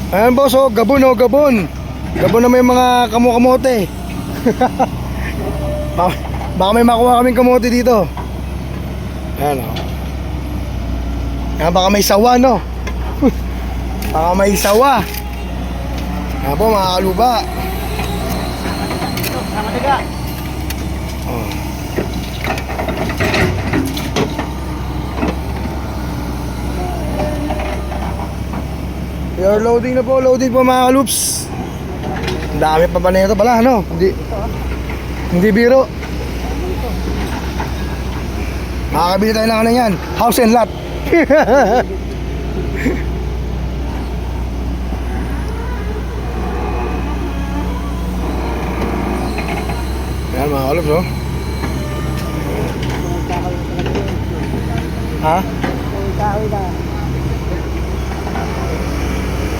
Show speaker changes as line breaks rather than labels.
Ayan boss, oh, Gabon, oh, Gabon. Gabon na may mga kamote. Baka may makuha kaming kamote dito. Ayan, oh. Ayan, baka may sawa, no? Baka may sawa. Ayan po, mga kaluba. Oh. We are loading na po, loading po mga kaloops. Ang dami pa ba na ito pala, ano? Hindi biro. Makakabili tayo ng ano yan, house and lot.